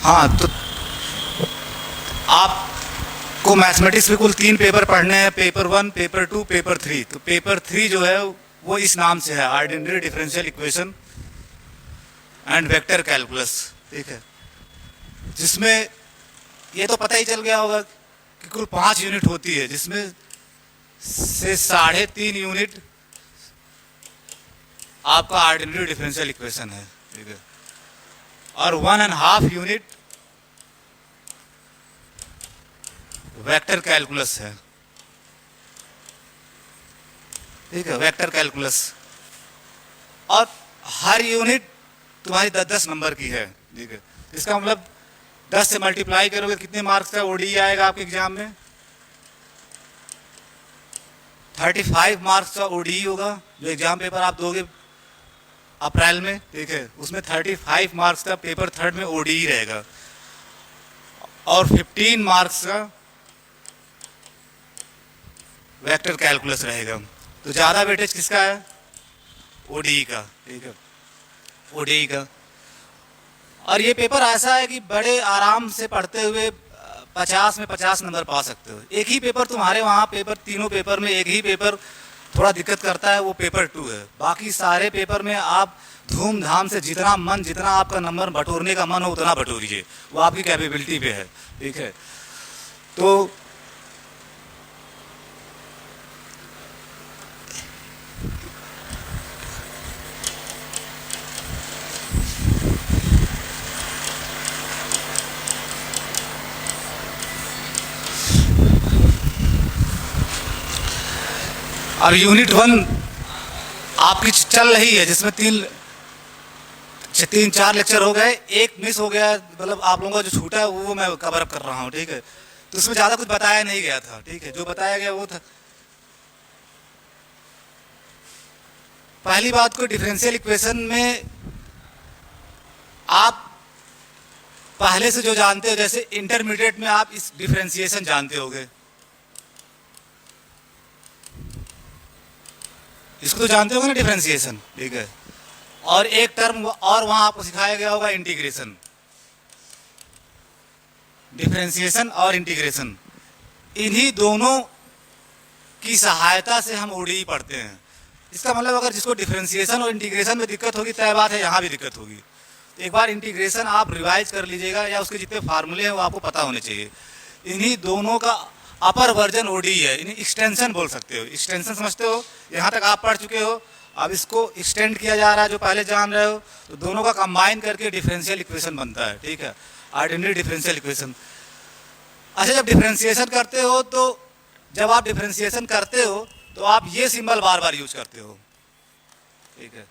हाँ, तो आपको मैथमेटिक्स में कुल 3 पेपर पढ़ने हैं, पेपर 1, पेपर 2, पेपर 3। तो पेपर 3 जो है वो इस नाम से है, ordinary differential equation and vector calculus, ठीक है। जिसमें ये तो पता ही चल गया होगा कि कुल 5 यूनिट होती है, जिसमें से 3.5 यूनिट आपका ऑर्डिनरी डिफरेंशियल इक्वेशन है, ठीक है, और 1.5 यूनिट वेक्टर कैलकुलस है, ठीक है, वेक्टर कैलकुलस। और हर यूनिट तुम्हारी 10-10 नंबर की है, ठीक है। इसका मतलब 10 से मल्टीप्लाई करोगे कितने मार्क्स का ओडी आएगा आपके एग्जाम में? 35 मार्क्स का ओडी होगा। जो एग्जाम पेपर आप दोगे अप्रैल में, ठीक है, उसमें 35 मार्क्स का पेपर 3rd में ओडी रहेगा, और 15 मार्क्स का वेक्टर कैलकुलस रहेगा। तो ज़्यादा वेटेज किसका है? ओडी का, ठीक है, ओडी का। और ये पेपर ऐसा है कि बड़े आराम से पढ़ते हुए 50 में 50 नंबर पा सकते हो। एक ही पेपर तुम्हारे वहाँ पेपर, तीनों पेपर में एक ही पेपर थोड़ा दिक्कत करता है, वो पेपर 2 है। बाकी सारे पेपर में आप धूमधाम से जितना आपका नंबर बटोरने का मन हो उतना बटोरिए, वो आपकी कैपेबिलिटी पे है, ठीक है। तो अब यूनिट 1 आपकी चल रही है, जिसमें 3-4 लेक्चर हो गए, एक मिस हो गया, मतलब आप लोगों का जो छूटा है वो मैं कवर अप कर रहा हूँ, ठीक है। तो उसमें ज़्यादा कुछ बताया नहीं गया था, ठीक है। जो बताया गया वो था, पहली बात को डिफरेंशियल इक्वेशन में आप पहले से जो जानते हो, जैसे इंटरमीडिएट में आप इस डिफरेंशिएशन जानते होगे, इसको तो जानते होगे ना, डिफरेंशिएशन, ठीक है। और एक टर्म और वहां आपको सिखाया गया होगा, इंटीग्रेशन। डिफरेंशिएशन और इंटीग्रेशन, इन्हीं दोनों की सहायता से हम ओडी पढ़ते हैं। इसका मतलब अगर जिसको डिफरेंशिएशन और इंटीग्रेशन में दिक्कत होगी, तय बात है यहाँ भी दिक्कत होगी। तो एक बार इंटीग्रेशन आप रिवाइज कर लीजिएगा, या उसके जितने फार्मूले हैं वो आपको पता होने चाहिए। इन्हीं दोनों का अपर वर्जन ओडी है, इन्हें एक्सटेंशन बोल सकते हो। एक्सटेंशन समझते हो? यहाँ तक आप पढ़ चुके हो, अब इसको एक्सटेंड किया जा रहा है, जो पहले जान रहे हो। तो दोनों का कंबाइन करके डिफरेंशियल इक्वेशन बनता है, ठीक है, ऑर्डिनरी डिफरेंशियल इक्वेशन। अच्छा, जब डिफरेंशिएशन करते हो तो आप ये सिंबल बार बार यूज करते हो, ठीक है,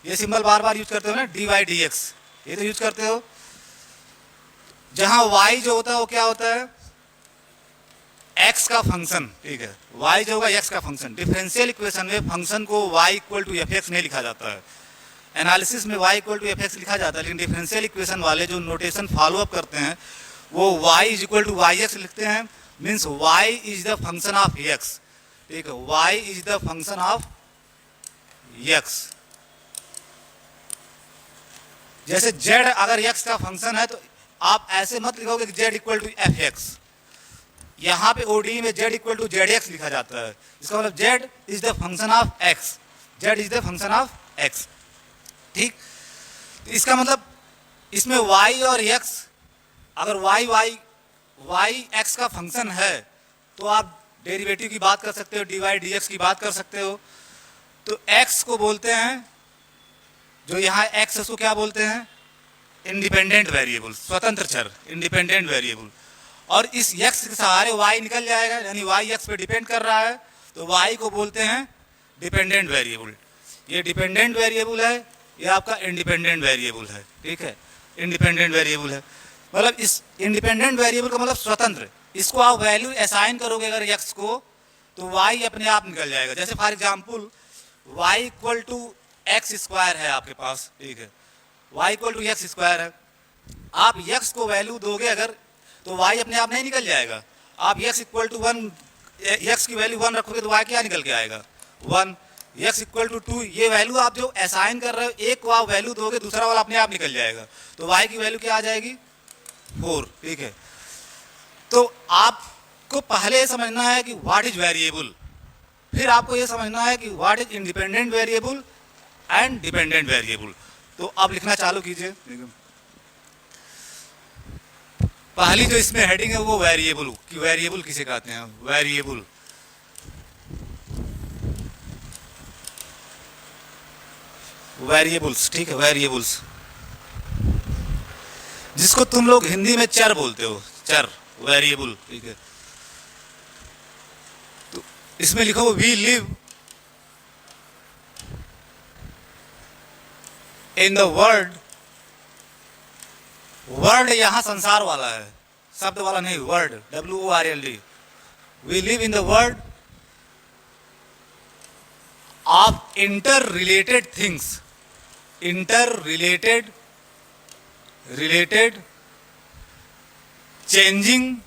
ये सिंबल बार बार यूज करते हो ना, dy/dx, ये तो यूज करते हो। जहां y जो होता है वो क्या होता है? x का फंक्शन, ठीक है, y जो होगा x का फंक्शन। डिफरेंशियल इक्वेशन में फंक्शन को y = fx नहीं लिखा जाता है, एनालिसिस में y = fx लिखा जाता है, लेकिन डिफरेंशियल इक्वेशन वाले जो नोटेशन फॉलो अप करते हैं वो y = yx लिखते हैं। Means y is the function of x, ठीक है, y is the function of x। जैसे z अगर x का फंक्शन है तो आप ऐसे मत लिखोगे कि z = fx। यहाँ पे ओडी में z = zx लिखा जाता है। इसका मतलब z is the function of x, z is the function of x, ठीक। इसका मतलब इसमें y और x, अगर y x का फंक्शन है तो आप डेरिवेटिव की बात कर सकते हो, dy/dx की बात कर सकते हो। तो x को बोलते हैं, जो यहाँ x उसको क्या बोलते हैं? इंडिपेंडेंट वेरिएबल, स्वतंत्र चर, इंडिपेंडेंट वेरिएबल। और इस x के सहारे y निकल जाएगा, यानी y x पे डिपेंड कर रहा है, तो y को बोलते हैं डिपेंडेंट वेरिएबल। ये डिपेंडेंट वेरिएबल है, ये आपका इंडिपेंडेंट वेरिएबल है, ठीक है, इंडिपेंडेंट वेरिएबल है। मतलब इस इंडिपेंडेंट वेरिएबल का मतलब स्वतंत्र। इसको आप वैल्यू असाइन करोगे अगर x को, तो y अपने आप निकल जाएगा। जैसे फॉर एग्जांपल y = x² है आपके पास, ठीक है, y = x² है। आप x को वैल्यू दोगे अगर, तो y अपने आप नहीं निकल जाएगा। आप x = 1, x की वैल्यू 1 रखोगे तो y क्या निकल के आएगा? 1। x = 2, ये वैल्यू आप जो असाइन कर रहे हो, एक को आप वैल्यू दोगे, दूसरा वाला अपने आप निकल जाएगा, तो y की वैल्यू क्या आ जाएगी? 4, ठीक है। तो आपको पहले ये समझना है कि व्हाट इज वेरिएबल, फिर आपको ये समझना है कि what is independent variable and dependent variable. तो अब लिखना चालू कीजिए। पहली जो इसमें हेडिंग है वो वेरिएबल, कि वेरिएबल किसे कहते हैं, वेरिएबल। वेरिएबल्स, ठीक है, वेरिएबल्स, जिसको तुम लोग हिंदी में चर बोलते हो, चर, वेरिएबल, ठीक है। तो इसमें लिखो we live in the world, world यहां संसार वाला है, शब्द वाला नहीं, world, WORLD। We live in the world of interrelated things, interrelated, related, changing,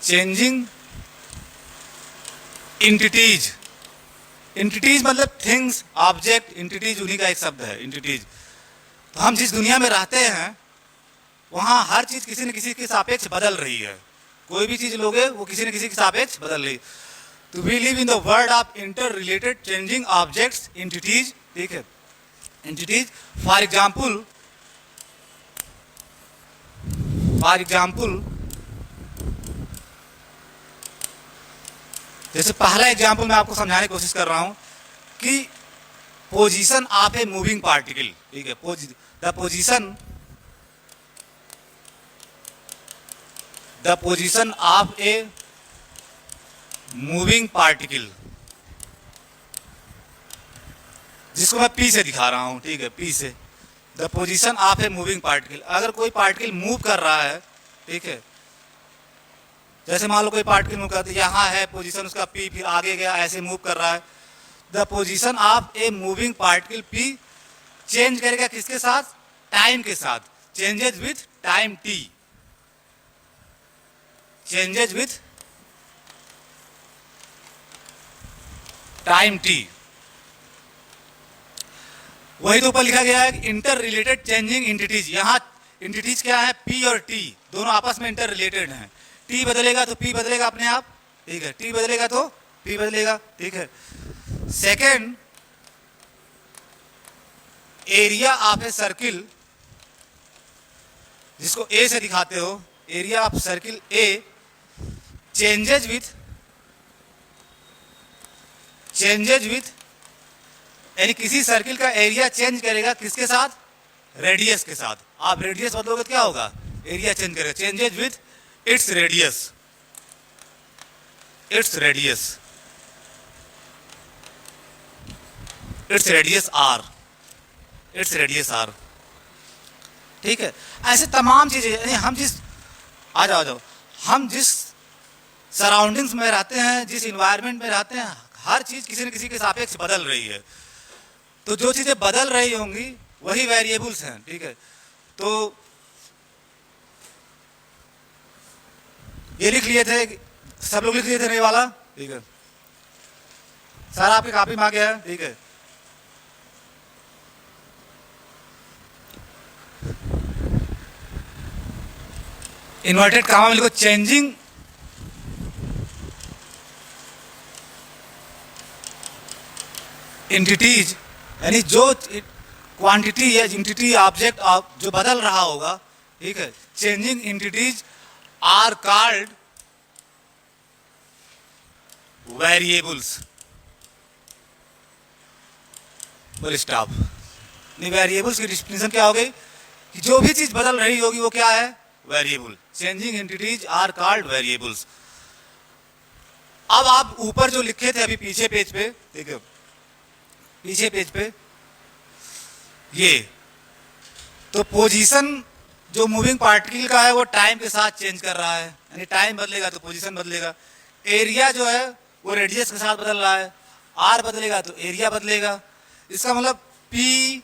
changing entities. Entities मतलब थिंग्स, ऑब्जेक्ट, इंटिटीज उन्हीं का एक शब्द है, इंटिटीज। तो हम जिस दुनिया में रहते हैं वहां हर चीज किसी न किसी के सापेक्ष बदल रही है। कोई भी चीज लोगे वो किसी न किसी के सापेक्ष बदल रही है। तो we live in the world of interrelated changing objects, entities, ठीक है, entities. For example, for example, जैसे पहला एग्जाम्पल मैं आपको समझाने की कोशिश कर रहा हूं कि position of a moving particle, ठीक है, the position of a moving particle, जिसको मैं पी से दिखा रहा हूं, ठीक है, पी से। The position of a moving particle, अगर कोई पार्टिकल मूव कर रहा है, ठीक है, जैसे मान लो कोई पार्टिकल मूव करती है, यहाँ है पोजीशन उसका पी, फिर आगे गया, ऐसे मूव कर रहा है। The position of a moving particle P change करेगा किसके साथ, टाइम के साथ, changes with time T, changes with time T. वही तो ऊपर लिखा गया है इंटर रिलेटेड चेंजिंग इंटिटीज। यहां इंटिटीज क्या है, पी और टी दोनों आपस में इंटर रिलेटेड हैं। टी बदलेगा तो पी बदलेगा अपने आप, ठीक है, टी बदलेगा तो पी बदलेगा, ठीक है। Second, area of a circle, जिसको ए से दिखाते हो, area of circle A changes with, changes with, यानी किसी सर्किल का एरिया चेंज करेगा किसके साथ, रेडियस के साथ। आप रेडियस बदलोगे तो क्या होगा, एरिया चेंज करेगा, changes with its radius, its radius, its radius r, its radius r, ठीक है। ऐसे तमाम चीजें, यानी हम जिस, आ जाओ आ जाओ, हम जिस सराउंडिंग्स में रहते हैं, जिस इन्वायरमेंट में रहते हैं, हर चीज किसी न किसी के सापेक्ष बदल रही है। तो जो चीजें बदल रही होंगी वही वेरिएबल्स हैं, ठीक है। तो ये लिख लिए थे, सब लोग लिख लिए थे नहीं वाला, ठीक है, सारा आपकी कॉपी में आ गया है, ठीक है। इन्वर्टेड कामा में लिखो चेंजिंग इंटिटीज, यानी जो क्वांटिटी या इंटिटी ऑब्जेक्ट जो बदल रहा होगा, ठीक है, changing entities are called variables. Full stop. Variables की डिफिनेशन क्या हो गई कि जो भी चीज बदल रही होगी वो क्या है, variable. Changing entities are called variables. अब आप ऊपर जो लिखे थे अभी पीछे पेज पे, देखो पीछे पेज पे ये, तो पोजीशन जो मूविंग पार्टिकल का है वो टाइम के साथ चेंज कर रहा है, यानी टाइम बदलेगा तो पोजीशन बदलेगा। एरिया जो है वो रेडियस के साथ बदल रहा है, आर बदलेगा तो एरिया बदलेगा। इसका मतलब पी,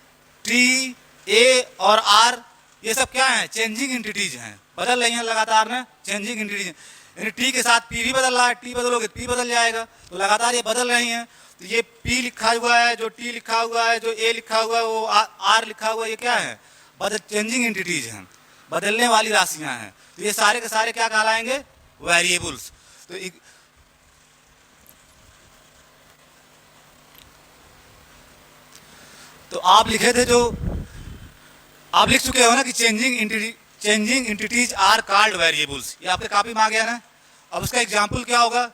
टी, ए और आर ये सब क्या है, चेंजिंग एंटिटीज हैं, बदल रही हैं लगातार ना, चेंजिंग एंटिटीज। यानी टी के साथ पी भी बदल रहा है, टी बदलोगे पी बदल जाएगा, तो लगातार ये बदल रही हैं। तो ये पी लिखा हुआ है, जो टी लिखा हुआ है, जो ए लिखा हुआ है, वो आर लिखा हुआ है, ये क्या है, चेंजिंग एंटिटीज हैं, बदलने वाली राशियां हैं, तो ये सारे के सारे क्या कहलाएंगे? वेरिएबल्स। तो आप लिखे थे, जो आप लिख चुके हो ना कि changing entities are called variables, ये आपके कॉपी में आ गया ना। अब उसका एग्जाम्पल क्या होगा?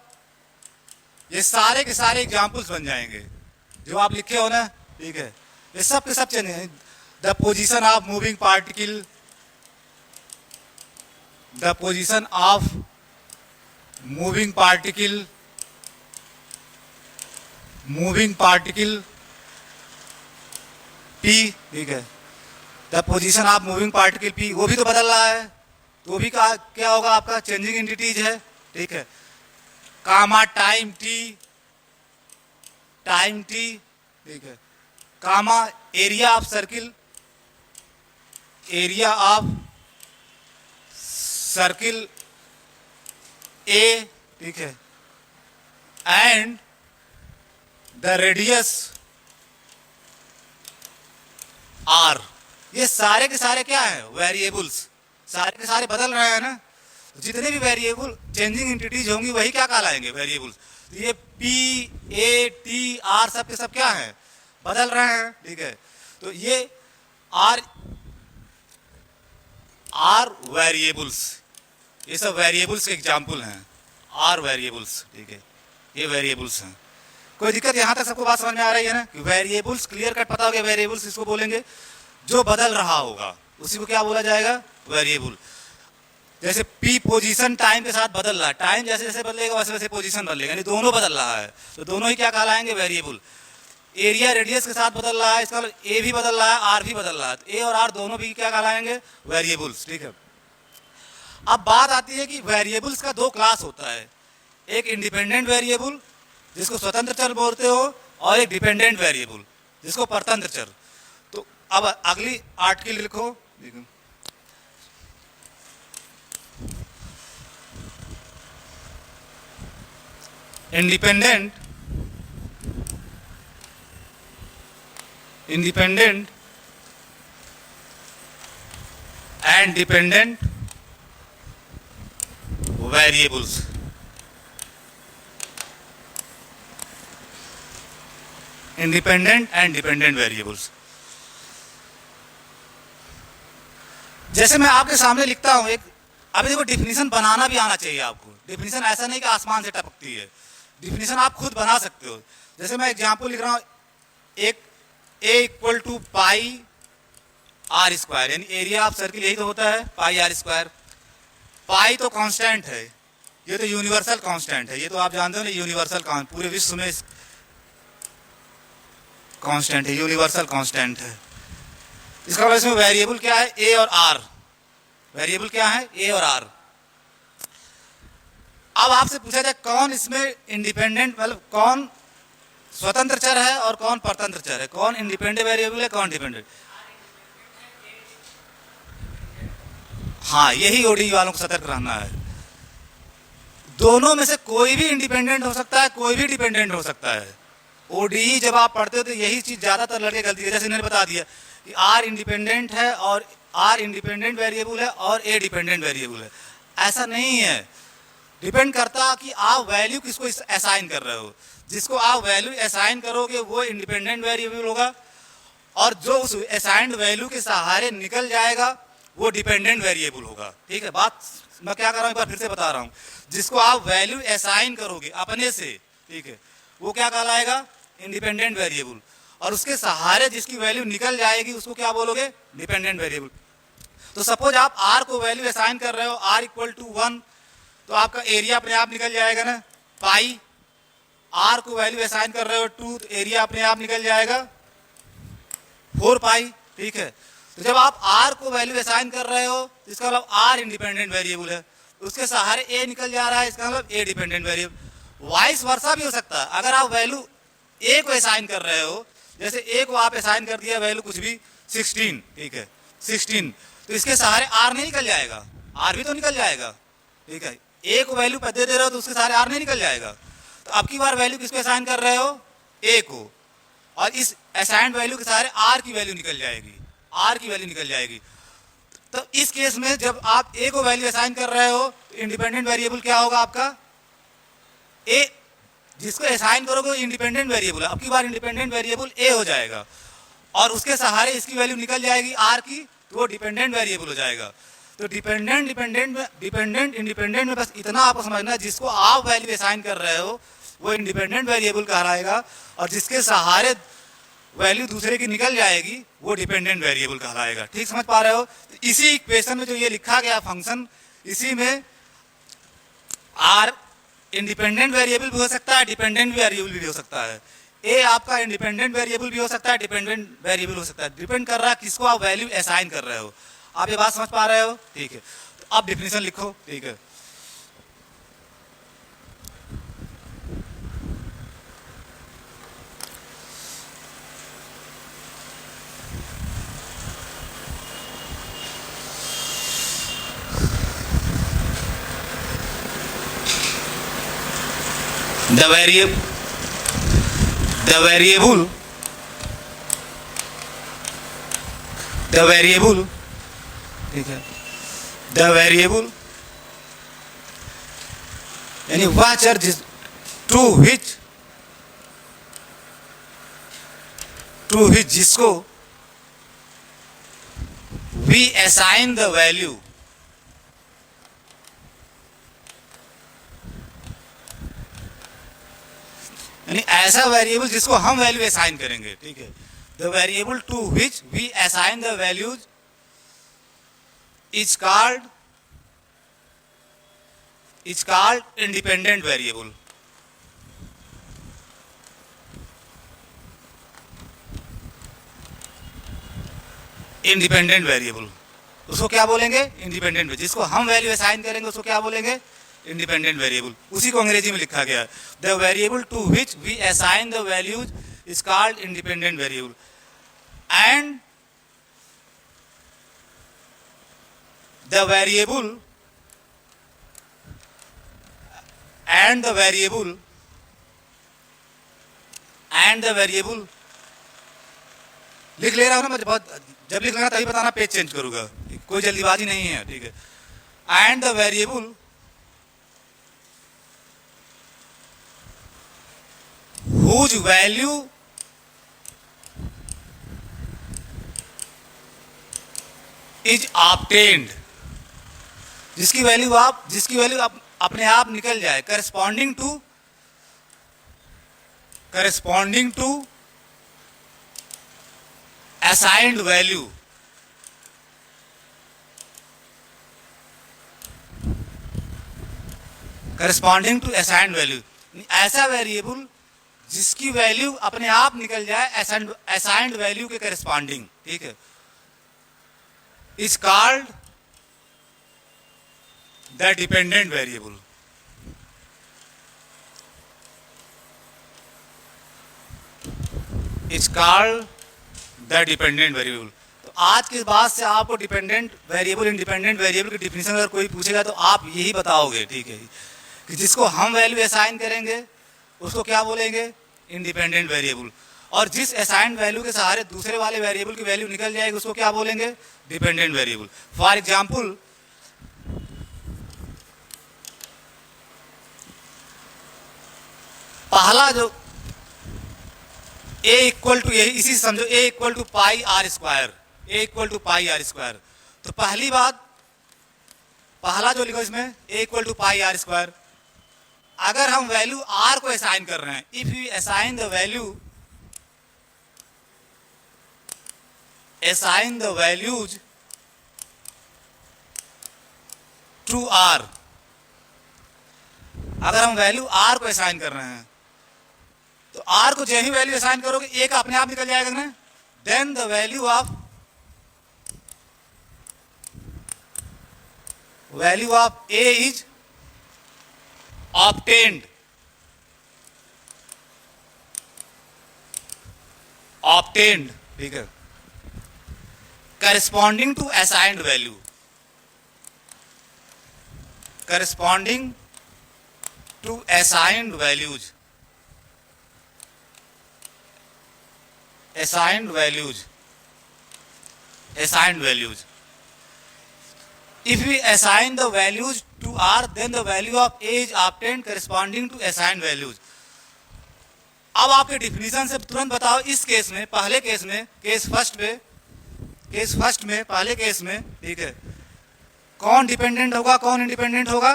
ये सारे के सारे एग्जाम्पल्स बन जाएंगे जो आप लिखे हो ना, ठीक है। ये सब के सब change, the position of moving particle, the position of moving particle P, ठीक है। The position of moving particle P, वो भी तो बदल रहा है, तो वो भी क्या होगा? आपका चेंजिंग एंटिटीज है, ठीक है। कामा टाइम टी, ठीक है। कामा एरिया ऑफ सर्किल ए, ठीक है। एंड द रेडियस आर, ये सारे के सारे क्या है? वेरिएबल्स, सारे के सारे बदल रहे हैं ना। जितने भी वेरिएबल चेंजिंग एंटिटीज होंगी वही क्या कहलाएंगे? वेरिएबल्स। तो ये पी, ए, टी, आर सब के सब क्या है? बदल रहे हैं, ठीक है। तो ये आर वेरिएबल्स, ये सब वेरिएबल्स के एग्जाम्पल हैं, आर वेरिएबल्स, ठीक है। ये वेरिएबल्स हैं। कोई दिक्कत यहां तक सबको बात समझ में आ रही है ना? वेरिएबल्स क्लियर कट पता हो गया। वेरिएबल्स इसको बोलेंगे जो बदल रहा होगा, उसी को क्या बोला जाएगा? वेरिएबल। जैसे पी पोजीशन टाइम के साथ बदल रहा है, टाइम जैसे जैसे बदलेगा वैसे वैसे पोजीशन बदलेगा, यानी दोनों बदल रहा है, तो दोनों ही क्या कहलाएंगे? वेरिएबल। एरिया रेडियस के साथ बदल रहा है, इसका ए भी बदल रहा है, आर भी बदल रहा है, तो ए और आर दोनों भी क्या कहलाएंगे? वेरिएबल्स, ठीक है। अब बात आती है कि वेरिएबल्स का दो क्लास होता है, एक इंडिपेंडेंट वेरिएबल जिसको स्वतंत्र चर बोलते हो, और एक डिपेंडेंट वेरिएबल जिसको परतंत्र चर। तो अब अगली आर्टिकल लिखो, देखो independent and dependent variables. Independent and dependent variables. जैसे मैं आपके सामने लिखता हूं एक, अभी देखो डिफिनीशन बनाना भी आना चाहिए आपको। डिफिनीशन ऐसा नहीं कि आसमान से टपकती है, डिफिनीशन आप खुद बना सकते हो। जैसे मैं एग्जांपल लिख रहा हूं, एक a equal to pi are square, यानी एरिया ऑफ सर्किल यही तो होता है, पाई आर स्क्वायर। पाई तो कांस्टेंट है, ये तो यूनिवर्सल कांस्टेंट है, ये तो आप जानते हो ना, यूनिवर्सल कांस्टेंट पूरे विश्व में कांस्टेंट है, यूनिवर्सल कांस्टेंट है। इसका मतलब इसमें वेरिएबल क्या है? ए और आर। वेरिएबल क्या है? ए और आर। अब आपसे पूछा जाए कौन इसमें इंडिपेंडेंट, मतलब कौन स्वतंत्र चर है और कौन परतंत्र चर है, कौन इंडिपेंडेंट वेरिएबल है, कौन डिपेंडेंट? हाँ, यही ओडी वालों को सतर्क रहना है। दोनों में से कोई भी इंडिपेंडेंट हो सकता है, कोई भी डिपेंडेंट हो सकता है। ओडी जब आप पढ़ते हो तो यही चीज ज्यादातर लड़के गलती है। जैसे इन्होंने बता दिया कि आर इंडिपेंडेंट है और आर इंडिपेंडेंट वेरिएबल है और ए डिपेंडेंट वेरिएबल है, ऐसा नहीं है। डिपेंड करता कि आप वैल्यू किसको असाइन कर रहे हो। जिसको आप वैल्यू असाइन करोगे वो इंडिपेंडेंट वेरिएबल होगा, और जो उस असाइंड वैल्यू के सहारे निकल जाएगा वो डिपेंडेंट वेरिएबल होगा, ठीक है। बात मैं क्या कर रहा हूँ, एक बार फिर से बता रहा हूँ। जिसको आप वैल्यू असाइन करोगे अपने से, ठीक है, वो क्या कहलाएगा? Independent variable. और उसके सहारे जिसकी वैल्यू निकल जाएगी उसको क्या बोलोगे? Dependent variable. तो सपोज आप आर को वैल्यू असाइन कर रहे हो, आर इक्वल टू 1, तो आपका एरिया अपने आप निकल जाएगा ना, पाई। आर को वैल्यू असाइन कर रहे हो 2, तो एरिया अपने आप निकल जाएगा 4 पाई, ठीक है। तो जब आप आर को वैल्यू असाइन कर रहे हो, इसका मतलब आर इंडिपेंडेंट वेरिएबल है, उसके सहारे ए निकल जा रहा है, इसका मतलब ए डिपेंडेंट वेरिएबल। वाइस वर्सा भी हो सकता है। अगर आप वैल्यू ए को असाइन कर रहे हो, जैसे ए को आप असाइन कर दिया वैल्यू कुछ भी 16, ठीक है, 16, तो इसके सहारे आर नहीं निकल जाएगा, आर भी तो निकल जाएगा, ठीक है। ए को वैल्यू दे रहे हो तो उसके सहारे आर नहीं निकल जाएगा। तो अब की बार वैल्यू किसको असाइन कर रहे हो? ए को, और इस असाइंड वैल्यू के सहारे आर की वैल्यू निकल जाएगी, आर की वैल्यू निकल जाएगी। तो इस केस में जब आप ए को वैल्यू असाइन कर रहे हो, इंडिपेंडेंट वेरिएबल क्या होगा आपका? ए, जिसको असाइन करोगे इंडिपेंडेंट वेरिएबल, अब की बार इंडिपेंडेंट वेरिएबल ए हो जाएगा, और उसके सहारे इसकी वैल्यू निकल जाएगी आर की, तो वो डिपेंडेंट वेरिएबल हो जाएगा। तो डिपेंडेंट इंडिपेंडेंट में बस इतना आपको समझना है, जिसको आप वैल्यू असाइन कर रहे हो वो इंडिपेंडेंट वेरिएबल कहलाएगा, और जिसके सहारे वैल्यू दूसरे की निकल जाएगी वो डिपेंडेंट वेरिएबल कहलाएगा। ठीक समझ पा रहे हो? तो इसी इक्वेशन में जो ये लिखा गया फंक्शन, इसी में आर इंडिपेंडेंट वेरिएबल भी हो सकता है, डिपेंडेंट वेरिएबल भी हो सकता है। ए आपका इंडिपेंडेंट वेरिएबल भी हो सकता है, डिपेंडेंट वेरिएबल हो सकता है। डिपेंड कर रहा है किसको आप वैल्यू असाइन कर रहे हो। आप ये बात समझ पा रहे हो? ठीक है, तो आप डिफिनेशन लिखो। ठीक है, the variable ठीक है, the variable यानी वह चर टू which जिसको we assign the value, यानी ऐसा वेरिएबल जिसको हम वैल्यू असाइन करेंगे। ठीक है, the variable to which we assign the values is called independent variable. Independent variable उसको क्या बोलेंगे? इंडिपेंडेंट। जिसको हम वैल्यू असाइन करेंगे उसको क्या बोलेंगे? Independent variable. उसी को अंग्रेजी में लिखा गया, the variable to which we assign the values is called independent variable, and the variable लिख ले रहा हूं ना मैं, बहुत जब लिख लेना तभी बताना, पेज चेंज करूंगा, कोई जल्दीबाजी नहीं है। ठीक है, and the variable whose value is obtained, जिसकी वैल्यू आप अपने आप निकल जाए, corresponding to assigned value. Corresponding to assigned value, ऐसा वेरिएबल जिसकी वैल्यू अपने आप निकल जाए असाइंड वैल्यू के करस्पॉन्डिंग। ठीक है, is called the dependent variable. Is called the dependent variable. तो आज के बाद से आपको डिपेंडेंट वेरिएबल, इंडिपेंडेंट वेरिएबल की डिफिनेशन अगर कोई पूछेगा तो आप यही बताओगे। ठीक है, कि जिसको हम वैल्यू असाइन करेंगे उसको क्या बोलेंगे? इंडिपेंडेंट वेरिएबल, और जिस असाइंड वैल्यू के सहारे दूसरे वाले वेरिएबल की वैल्यू निकल जाएगी उसको क्या बोलेंगे? Dependent variable. फॉर एग्जांपल, पहला जो a इक्वल टू, यही इसी समझो, a equal to pi are square, तो पहली बात, पहला जो लिखो इसमें a equal to pi are square, अगर हम वैल्यू r को असाइन कर रहे हैं, if you assign the values to r, अगर हम वैल्यू r को असाइन कर रहे हैं तो r को जो ही वैल्यू असाइन करोगे a का अपने आप निकल जाएगा ना, then the value of a is obtained, ठीक है, corresponding to assigned value, corresponding to assigned values, assigned values. If we assign the values to R, then the value of A is obtained corresponding to assigned values. अब आपके definition से तुरंत बताओ, इस case में, पहले केस में, case first में पहले केस में, ठीक है, कौन डिपेंडेंट होगा, कौन इंडिपेंडेंट होगा,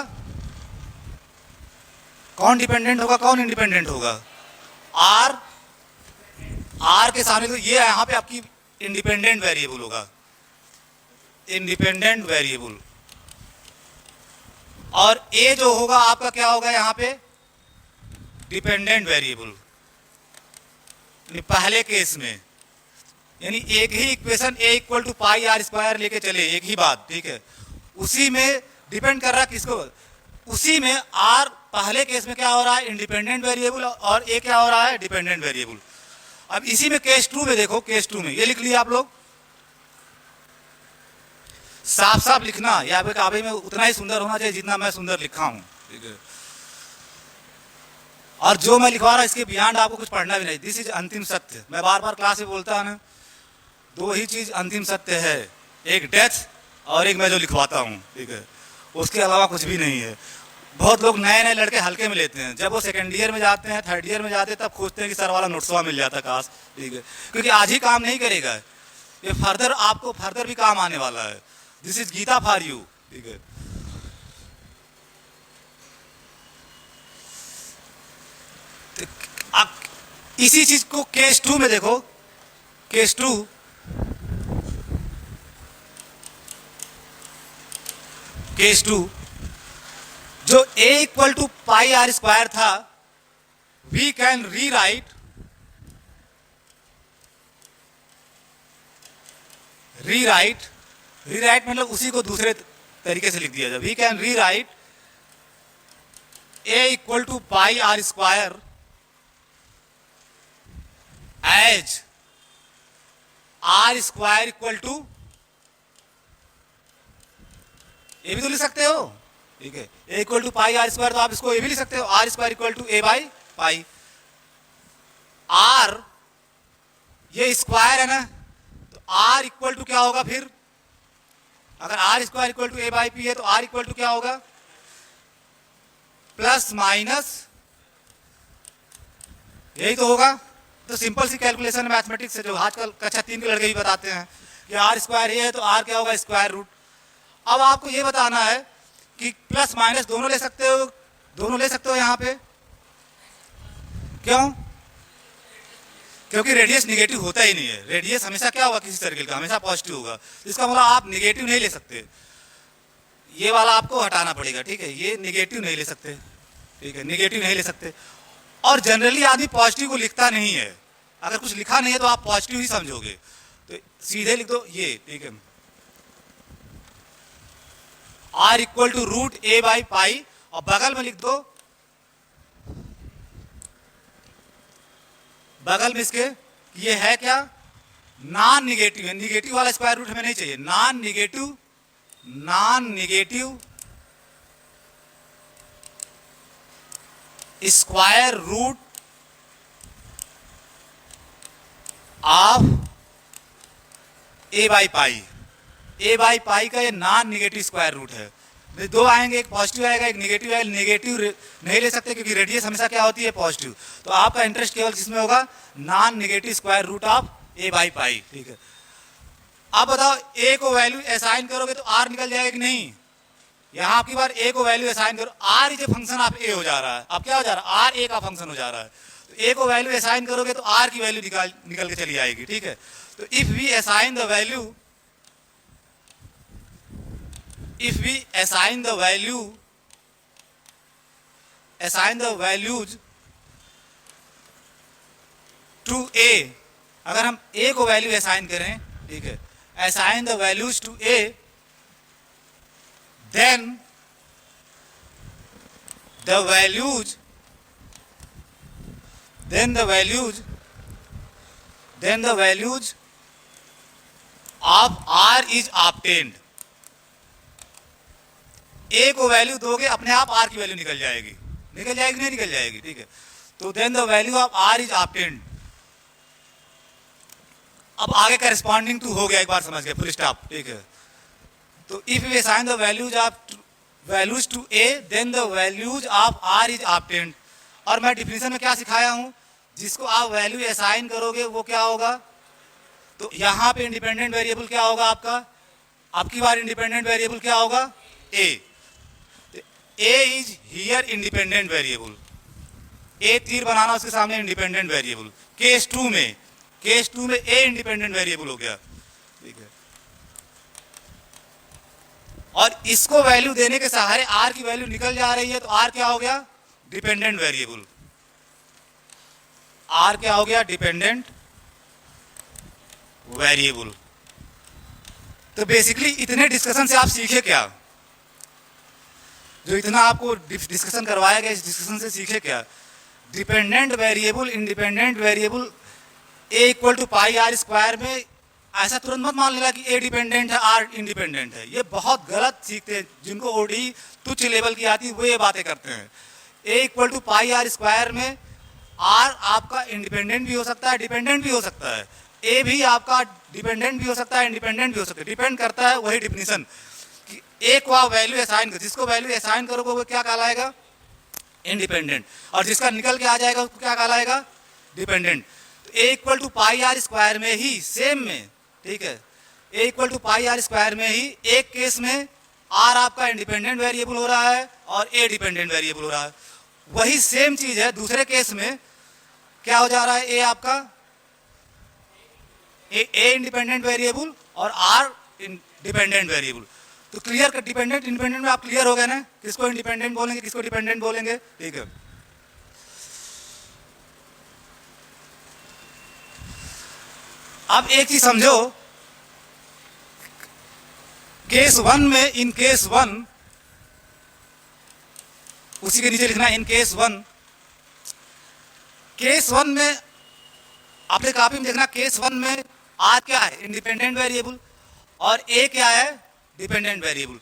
कौन डिपेंडेंट होगा, कौन इंडिपेंडेंट होगा? आर के सामने तो ये यहां पे आपकी इंडिपेंडेंट वेरिएबल होगा, इंडिपेंडेंट वेरिएबल, और ए जो होगा आपका क्या होगा यहां पे? Dependent variable. पहले केस में यानी एक ही equation a equal to pi are square लेके चले, एक ही बात, ठीक है, उसी में डिपेंड कर रहा किसको? उसी में आर पहले केस में क्या हो रहा है? इंडिपेंडेंट वेरिएबल, और ए क्या हो रहा है? Dependent variable. अब इसी में केस 2 में देखो, केस 2 में ये लिख लिया आप लोग, साफ साफ लिखना, या फिर काबे में उतना ही सुंदर होना चाहिए जितना मैं सुंदर लिखा हूं, ठीक है, और जो मैं लिखवा रहा हूं इसके बियॉन्ड आपको कुछ पढ़ना भी नहीं। दिस इज अंतिम सत्य। मैं बार बार क्लास में बोलता हूं ना, दो ही चीज अंतिम सत्य है, एक डेथ और एक मैं जो लिखवाता हूं, ठीक है, उसके अलावा कुछ भी नहीं है। बहुत लोग नए नए लड़के हल्के में लेते हैं, जब वो सेकंड ईयर में जाते हैं, थर्ड ईयर में जाते हैं, तब खोजते हैं कि सर वाला नोट्सवा मिल जाता काश, ठीक है, क्योंकि आज ही काम नहीं करेगा, ये फर्दर आपको फर्दर भी काम आने वाला है। This is Gita for you, ठीक है। अब इसी चीज को केस 2 में देखो, केस 2, केस 2 जो a equal to pi are square था, वी कैन रीराइट मतलब उसी को दूसरे तरीके से लिख दिया जाए। We can rewrite a equal to pi are square as r square equal to, ये भी तो लिख सकते हो, ठीक है, a equal to pi are square, तो आप इसको ये भी लिख सकते हो, r square equal to a by pi. R ये स्क्वायर है ना, तो आर इक्वल टू क्या होगा फिर? अगर r square equal to a by pi है तो आर इक्वल टू क्या होगा? प्लस माइनस, यही तो होगा। तो सिंपल सी कैलकुलेशन मैथमेटिक्स है, जो आजकल कक्षा 3 के लड़के भी बताते हैं कि आर स्क्वायर ये है तो आर क्या होगा? Square root. अब आपको ये बताना है कि प्लस माइनस दोनों ले सकते हो, दोनों ले सकते हो यहां पे, क्यों? क्योंकि रेडियस निगेटिव होता ही नहीं है। रेडियस हमेशा क्या होगा? किसी सर्किल का हमेशा पॉजिटिव होगा। इसका मतलब आप निगेटिव नहीं ले सकते, ये वाला आपको हटाना पड़ेगा, ठीक है, ये निगेटिव नहीं ले सकते, ठीक है, निगेटिव नहीं ले सकते। और जनरली आदमी पॉजिटिव को लिखता नहीं है, अगर कुछ लिखा नहीं है तो आप पॉजिटिव ही समझोगे, तो सीधे लिख दो ये, ठीक है, r equal to root a by pi, और बगल में लिख दो, बगल में इसके ये है क्या? नॉन निगेटिव है, निगेटिव वाला स्क्वायर रूट हमें नहीं चाहिए, non negative square root of A by pi. A by pi का ये नॉन निगेटिव स्क्वायर रूट है। दो आएंगे, एक पॉजिटिव आएगा, एक निगेटिव आएगा। निगेटिव नहीं ले सकते क्योंकि रेडियस हमेशा क्या होती है? पॉजिटिव। तो आपका इंटरेस्ट केवल किसमें होगा? Non negative square root of A by pi, ठीक है। अब बताओ, ए को वैल्यू असाइन करोगे तो आर निकल जाएगा कि नहीं? यहां आपकी बार ए को वैल्यू असाइन करो, r is a function of a हो जा रहा है। अब क्या हो जा रहा है? आर ए का फंक्शन हो जा रहा है। तो ए को वैल्यू असाइन करोगे तो आर की वैल्यू निकल के चली आएगी, ठीक है। तो if we assign the value, if we assign the values to a, अगर हम a को वैल्यू असाइन करें, ठीक है, assign the values to a, then the values of r is obtained। ए को वैल्यू दोगे, अपने आप आर की वैल्यू निकल जाएगी नहीं निकल जाएगी, ठीक है। तो then the value of R is obtained. अब आगे करस्पॉन्डिंग टू हो गया, एक बार समझ गए, फुल स्टॉप, ठीक है। तो if we assign the values to A then the values of R is obtained. और मैं डिफिनेशन में क्या सिखाया हूं, जिसको आप वैल्यू असाइन करोगे वो क्या होगा, तो यहां पे इंडिपेंडेंट वेरिएबल क्या होगा आपका, आपकी बार इंडिपेंडेंट वेरिएबल क्या होगा, ए। ए इज हियर इंडिपेंडेंट वेरिएबल, ए तीर बनाना उसके सामने इंडिपेंडेंट वेरिएबल। केस टू में ए इंडिपेंडेंट वेरिएबल हो गया, ठीक है। और इसको वैल्यू देने के सहारे आर की वैल्यू निकल जा रही है, तो आर क्या हो गया, डिपेंडेंट वेरिएबल। आर क्या हो गया, डिपेंडेंट वेरिएबल। तो बेसिकली इतने डिस्कशन से आप सीखे क्या, जो इतना आपको डिस्कशन करवाया गया, इस डिस्कशन से सीखे क्या, dependent variable independent variable A equal to pi are square में ऐसा तुरंत मत मान लेना कि ए डिपेंडेंट है आर इंडिपेंडेंट है, ये बहुत गलत सीखते हैं। जिनको ओडी तुच्छ लेवल की आती है वो ये बातें करते हैं। A equal to pi are square में आर आपका इंडिपेंडेंट भी हो सकता है, डिपेंडेंट भी हो सकता है, ए भी आपका डिपेंडेंट भी हो सकता है, इंडिपेंडेंट भी हो सकता है, डिपेंड करता है वही डिफिनीशन कि ए को आप वैल्यू असाइन कर, जिसको वैल्यू असाइन करोगे वो क्या कहलाएगा, इंडिपेंडेंट, और जिसका निकल के आ जाएगा उसको क्या कहलाएगा, डिपेंडेंट। तो a equal to pi are square में ही सेम में, ठीक है, a equal to pi are square में ही एक केस में आर आपका इंडिपेंडेंट वेरिएबल हो रहा है और ए डिपेंडेंट वेरिएबल हो रहा है। वही सेम चीज है दूसरे केस में, क्या हो जा रहा है, ए आपका ए इंडिपेंडेंट वेरिएबल और आर डिपेंडेंट वेरिएबल। तो क्लियर कर, डिपेंडेंट इंडिपेंडेंट में आप क्लियर हो गए ना, किसको इंडिपेंडेंट बोलेंगे किसको डिपेंडेंट बोलेंगे, ठीक है। अब एक चीज समझो, केस वन में, इन केस वन, उसी के नीचे लिखना in case one. Case one में आपने कॉपी में देखना, केस वन में आर क्या है, इंडिपेंडेंट वेरिएबल, और ए क्या है, डिपेंडेंट वेरिएबल।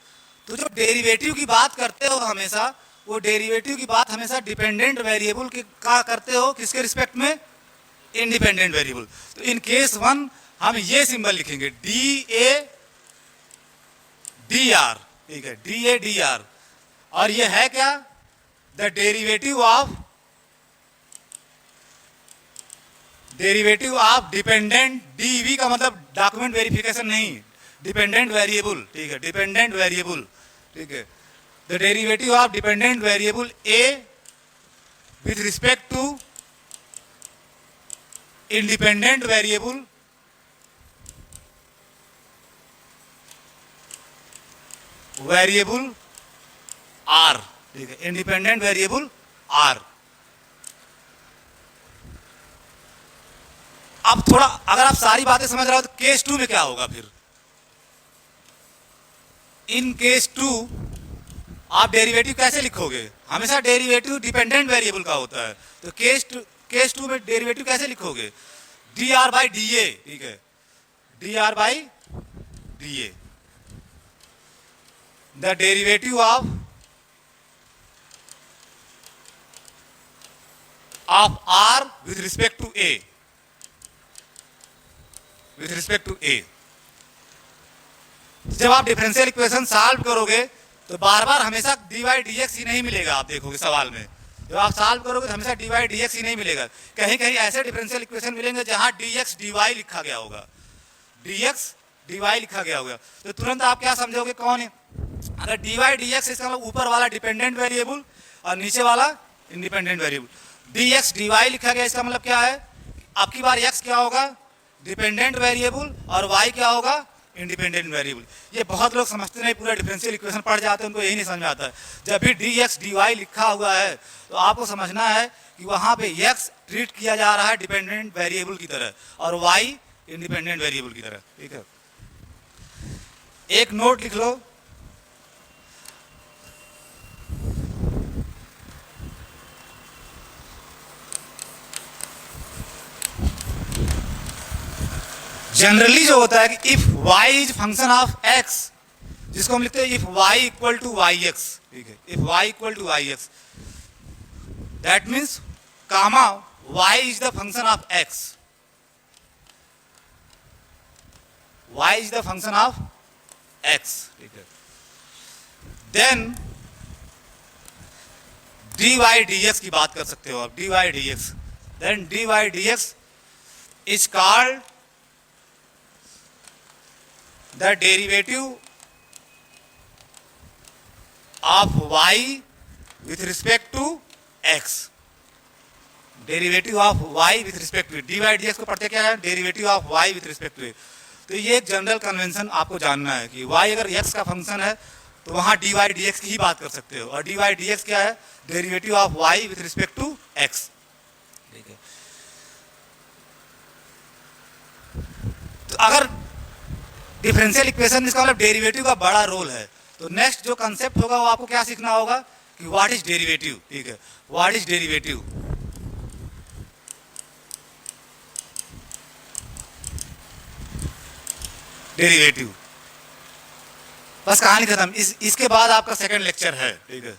तो जो डेरिवेटिव की बात करते हो हमेशा, वो डेरिवेटिव की बात हमेशा डिपेंडेंट वेरिएबल का करते हो, किसके रिस्पेक्ट में, इंडिपेंडेंट वेरिएबल। तो इन केस वन हम ये सिंबल लिखेंगे, डी ए डी आर, ठीक है, डी ए डी आर, और ये है क्या, the derivative of dependent, DV का मतलब डॉक्यूमेंट वेरिफिकेशन नहीं, डिपेंडेंट वेरिएबल, ठीक है, डिपेंडेंट वेरिएबल, ठीक है, the derivative of dependent variable A with respect to independent variable R, ठीक है, इंडिपेंडेंट वेरिएबल आर। अब थोड़ा अगर आप सारी बातें समझ रहे हो तो केस टू में क्या होगा फिर, इन केस टू आप डेरिवेटिव कैसे लिखोगे, हमेशा डेरिवेटिव डिपेंडेंट वेरिएबल का होता है, तो केस टू में डेरिवेटिव कैसे लिखोगे, d r by d a, ठीक है, d r by d a, the derivative of r with respect to a, with respect to a. जब आप डिफरेंशियल इक्वेशन सॉल्व करोगे तो बार बार हमेशा डी वाई डी एक्स ही नहीं मिलेगा, आप देखोगे सवाल में जब आप सॉल्व करोगे तो हमेशा डी वाई डी एक्स ही नहीं मिलेगा, कहीं कहीं ऐसे डिफरेंशियल इक्वेशन मिलेंगे जहां डी एक्स डी वाई लिखा गया होगा, डी एक्स डी वाई लिखा गया होगा, तो तुरंत आप क्या समझोगे कौन है, अगर डी वाई डी एक्स इसका मतलब ऊपर वाला डिपेंडेंट वेरिएबल और नीचे वाला independent variable, D X D Y लिखा गया इसका मतलब क्या है, आपकी बार एक्स क्या होगा, डिपेंडेंट वेरिएबल, और वाई क्या होगा, इंडिपेंडेंट वेरिएबल। ये बहुत लोग समझते नहीं, पूरा डिफरेंशियल इक्वेशन पढ़ जाते हैं, उनको यही नहीं समझ में आता है। जब भी डी एक्स डी वाई लिखा हुआ है तो आपको समझना है कि वहां पे एक्स ट्रीट किया जा रहा है डिपेंडेंट वेरिएबल की तरह और वाई इंडिपेंडेंट वेरिएबल की तरह, ठीक है। एक नोट लिख लो, जनरली जो होता है कि if y is function of x, जिसको हम लिखते हैं if y equal to Y X, ठीक है, if y equal to Y X, that means comma y is the function of x, y is the function of x, ठीक है। Then dy dx की बात कर सकते हो आप, dy dx, then dy dx is called the derivative of y with respect to x, derivative of y with respect to, dy dx को पढ़ते क्या है, derivative of y with respect to. तो ये एक जनरल कन्वेंशन आपको जानना है कि y अगर x का फंक्शन है तो वहां dy dx की ही बात कर सकते हो, और dy dx क्या है, derivative of y with respect to x, ठीक है। तो अगर डिफरेंशियल इक्वेशन, इसका मतलब डेरिवेटिव का बड़ा रोल है, तो नेक्स्ट जो कंसेप्ट होगा वो आपको क्या सीखना होगा कि व्हाट इज डेरिवेटिव, ठीक है, व्हाट इज डेरिवेटिव। डेरिवेटिव, बस कहानी खत्म। इसके बाद आपका सेकंड लेक्चर है, ठीक है।